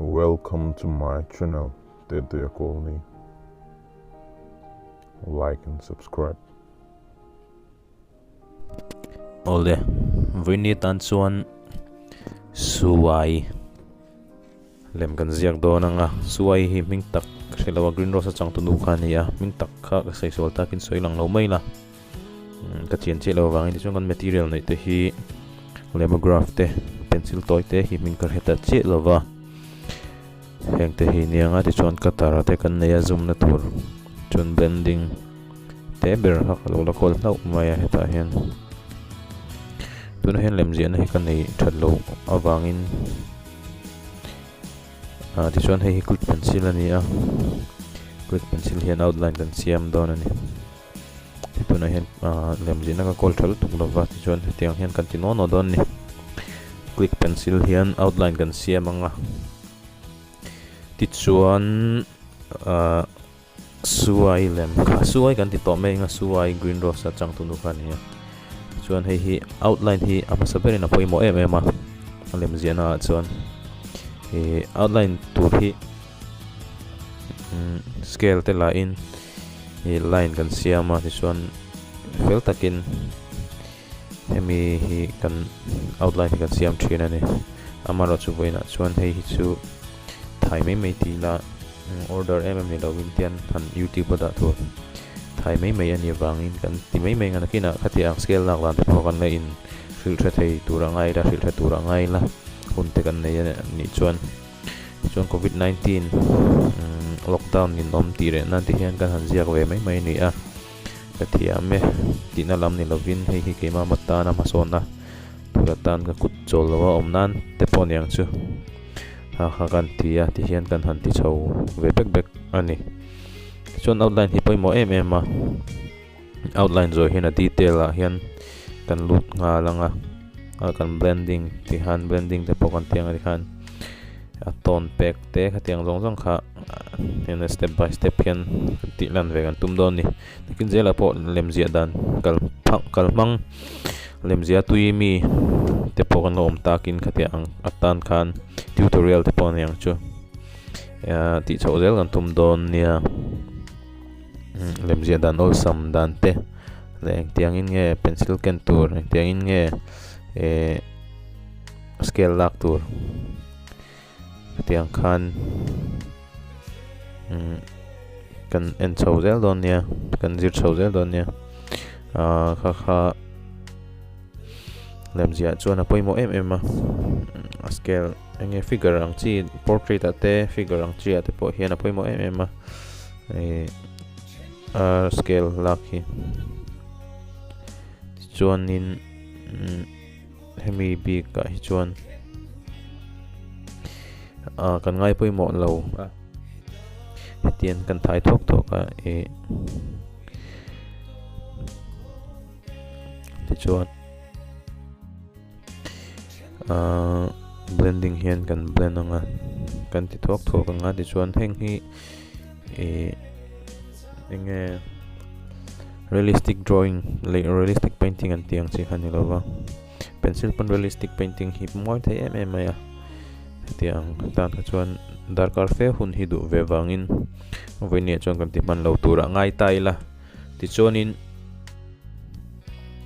Welcome to my channel, Tetea Colney. Like and subscribe. Ole, vini tan chuan suai lem kan ziak do na nga suai hi ming tak selawa green rose chang tu nu kha ni a ming tak kha ka sei sol takin soi lang lo mai la ka chen che lo wang ni chung kan material nei te hi lemograph te pencil toy te hi ming kar heta che lo wa heng te hi nianga ti chuan ka tar te kan nei a zoom na tur chun blending te ber ha lo la kol nau mai a heta hian tuna hian lem zian hi kan nei that lo awangin ti chuan hei click pencil ani a click pencil hian outline kan siam don ani tuna hian lem zian ka kol thal tuk lova ti chuan hetiang hian kan ti no don ni click pencil hian outline kan siam anga ti chuan suai lem kha suai kan ti to mai nga suai green rose chang tu nu kha ni chuan hei hi outline hi ama saberin a poimo em a lem zian a chuan outline tur hi scale te la in line kan siama ti chuan fel takin hemi hi kan outline kan siam thin ani amaro chu boina chuan hei hi chu thai mai ti la order ni lo win tian han youtube da thur thai mai ani wangin kan ti mai ngana kina khati ang scale lak lan te phokan la in filter thei turangai ra filter turangai la hunte kan nei ni chuan covid 19 lockdown in om ti re nan ti hian kan han ziak ve mai ni a Tetea me ti na lam ni lovin hei hi keima mata na masona turatan ka kut chol lawa om nan te pon yang chu ha kan ti a ti hian kan han ti chho ve bek ani chuan outline hi poimo em a outline zo hian a detail a hian kan lut nga langa kan blending ti han blending te pokan tiang ari khan a tone pack te khatiang zong kha in step by step hian ti lan ve kan tum don ni lekin zela po lemzia dan kalmang lemzia tuimi te pokan om takin khatiang atan khan tutorial te pon yang chu ti chozel kan tum don nia lemzia dan ol sam dan te leng tiang in nge pencil ken tur tiang in nge scale lak tur tiang khan kan en chozel don nia kan zir chozel don nia kha lemzia chuan a poimo em a scale enge figure ang chi portrait ate figure ang chi ate po hian a poimo em a scale lak hi chuan in hemi bi ka hi chuan kan ngai poimo lo hetian kan thai thok ka ti chuan blending hian kan blend anga kan ti thok anga ti chuan heng hi enge realistic drawing realistic painting an tiang chi khani lova pencil pan realistic painting hi moi thai em ya tiang tan ka chuan darkar fe hun hi du ve wangin voinia chuan kan ti man lo tura ngai tai la ti chuanin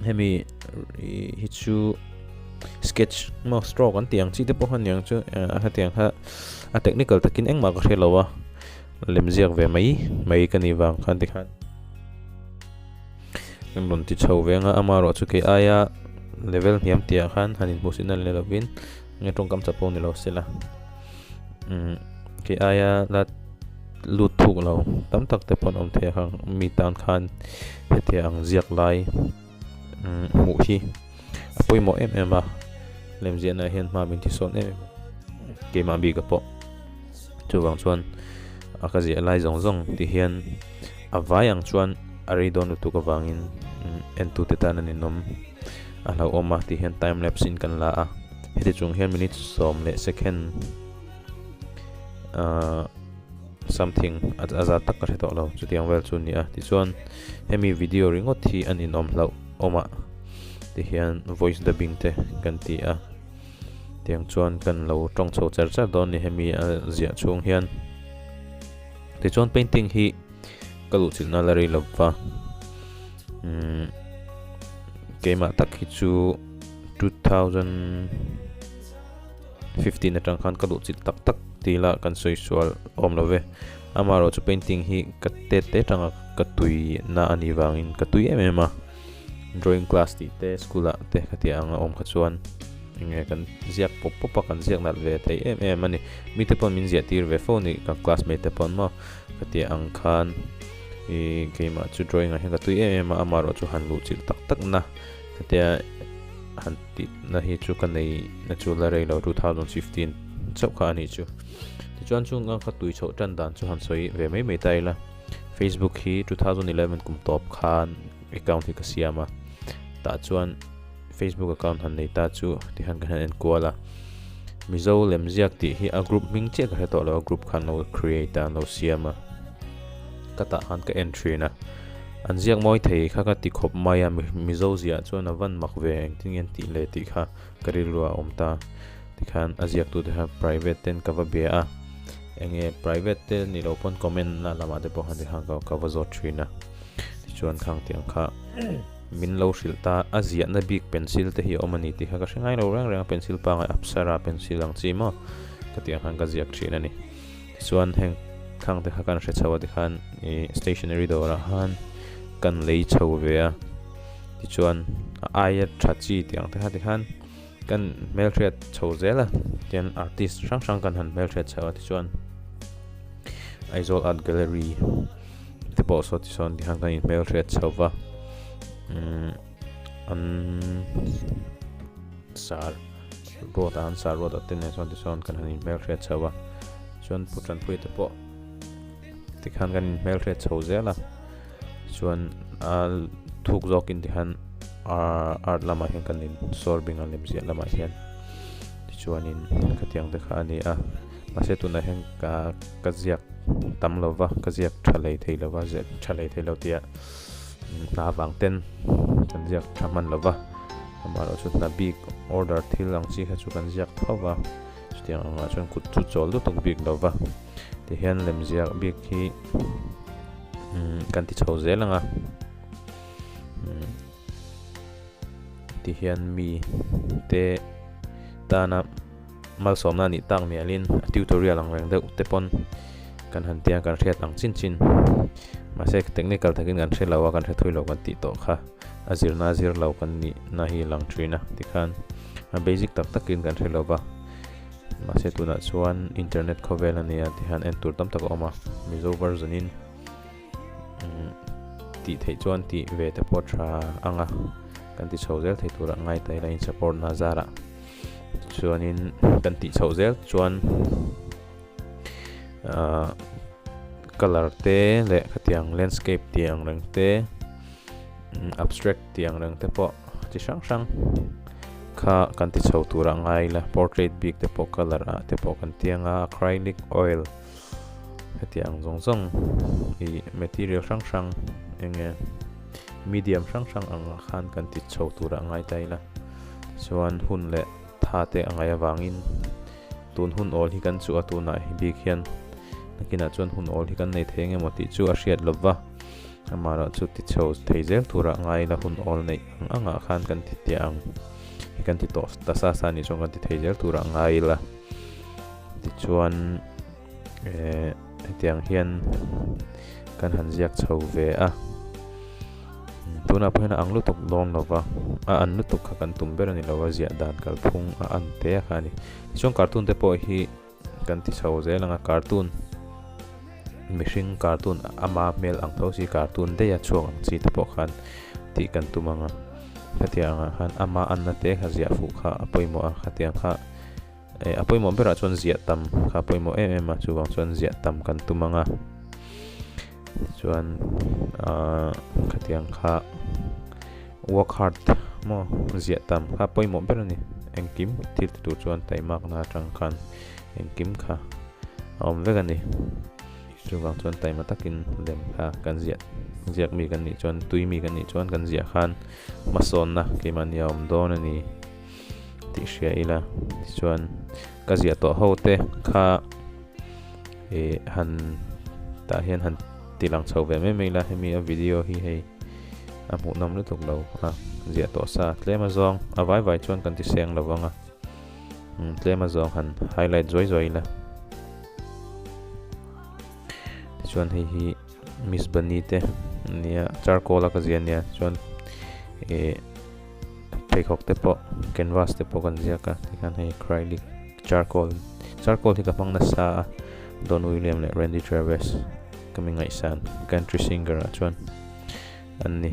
hemi hi chu sketch mo stroke an tiang chi te po han yang chu a tiang ha a technical takin engma ka hrelowa lemziak ve mai kani wang khan ti khan ngon ti chho venga amaro chu ke aya level hiam tia khan hanin musinal le lovin nge tong kam chapo ni lo sela ke aya la lut thuk lo tam tak te pon om the hang mi tan khan he ang ziak lai mu hi apoi mo em a lem zian a hian ma min ti son ke ma bi ka po chu wang chuan ka zia lai zong ti hian avai ang chuan ari don tu ka wangin en tu te tan ani nom a lo oma ti hian time lapse in kan la a heti chung hian minute som le second something aza tak ka reto lo chu tiang wel chu ni a ti chuan hemi video ringot hi an in om lo oma ti hian voice dubbing te kan ti a tiang chuan kan lo tong chho char don ni hemi zia chung hian ti chuan painting hi kalu chilna la rei lova keima tak hi chu 2015 atang khan kalu chil tak tila kan soi sual om love amaro chu painting hi katte te tanga katui na ani wangin katui emema drawing class ti te school a te khatia anga om khachuan nge kan ziak pop kan ziak nat ve thei ani mi te pon min zia tir ve phone ni ka classmate te pon ma khatia ang khan e keima chu drawing a henga tui amaro chu han lu chil tak na khatia han ti na hi chu kan nei na chu la rei lo 2015 chau kha ani chu ti chuan chung ang khatui chho tan dan chu han soi ve mai tai la Facebook hi 2011 kum top khan account hi ka siama ta chuan Facebook account han nei ta chu ti han kan en kuala mizo lem ziak ti hi a group ming che ka to lo group khan lo create an lo siama kata han ka entry na an ziak moi thei kha ka ti khop maya mizo zia chuan awan mak ve ting en ti le ti kha karilwa omta ti khan aziak tu de ha private ten ka va be a enge private te ni lo pon comment na lama de po han de hang ka va zo trina ti chuan khang tiang kha min lo shilta azia na big pencil te hi omani ti kha ka hringai lo rang pencil pa ngai apsara pencil ang chi mo ka tiang hang ka ziak trina ni chuan heng khang te kha kan hre chawa ti khan stationery dora han kan lei chho ve a ti chuan aya thachi tiang te ha ti khan kan mail thread chho zela tian artist sang kan han mail thread chawa ti chuan aizol art gallery te po so ti son ti hang kan mail thread chawa an sar roda ten son ti son kan han mail thread chawa chuan putran pui te po ti khan kan mail thread chho zela chuan thuk zokin ti han art lama hian kan in sorbing an lemzia lama hian ti chuanin khatiang te kha ani a mase tu na hen ka ziak tam lova ka ziak thalei thei lova thalei thei lo tia na wang ten kan ziak thaman lova amaro chu na big order thil ang chi kha chu kan ziak thawa tiang anga chuan kut chu chol du tok big lova ti hian lemzia big hi kan ti chho zelanga ti hian mi te tana mal somna ni tang mi alin tutorial ang reng de utepon kan han tia kan hriat ang chin ma se technical thakin kan hre lawa kan hre thui lo kan ti to kha azir lo kan ni na hi lang trina ti khan basic takin kan hre lova ma se tu na chuan internet khovel ania ti han en tur tam tak oma mizo version in ti thei chuan ti ve te po tha anga kan ti chhozel thei tura ngai tai la in support na zara chuanin kan ti chhozel chuan color te le khatiang landscape tiang rang te abstract tiang rang te po chi sang kha kan ti chho tura ngai la portrait big te po color a te po kan tianga acrylic oil khatiang zong i material sang enge medium sang ang khan kan ti chho tura ngai tai la chuan hun le tha te angai awangin tun hun ol hi kan chu atuna hi big hian nakina chuan hun ol hi kan nei thenge moti chu a hriat lova amara chu ti chho theizel tura ngai la hun ol nei anga khan kan ti tiang hi kan ti to ta sa ni chong kan ti theizel tura ngai la ti chuan tiang hian kan han ziak chho ve a tuna phena anglu tok long lova an lu tok kha kan tumber ani lova zia dan kal phung an te khani chong cartoon te po hi kan ti chho zelanga cartoon mishing cartoon ama mel ang thosi cartoon de ya chuang chi te po khan ti kan tumanga khatianga khan ama an na te kha zia fu kha apoimo a khatiang kha apoimo bera chon zia tam kha apoimo ma chuwang chon zia tam kan tumanga chuan khatiang kha work hard mo zia tam kha poimo berani engkim thil tu chuan taimak na tang khan engkim kha om vegani chuwang chuan taima takin lem kha kan ziak mi kan ni chuan tui mi kan ni chuan kan zia khan mason na ke man yom don ani ti sia ila chuan ka zia to ho te kha han ta hian han tilang chho ve me la hemi a video hi hei a mu nam lutuk lo a zia to sa tlema zong a vai chuan kan ti seng lawanga tlema zong han highlight zoi la chuan hi miss banite nia charcoal ka zia nia chuan peacock te po canvas te po kan zia ka tikan hei acrylic charcoal hi ka pang na sa Don William le Randy Travis kami ngai san country singer a chuan anni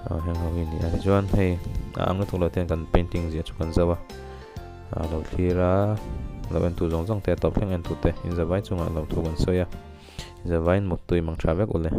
heng ho ni a chuan hei ang na thula ten kan painting zia chu kan zawa lo thira lo en tu zong te top theng en tu te in zawai chunga lo thu kan soya zawai mut tui mang travek ule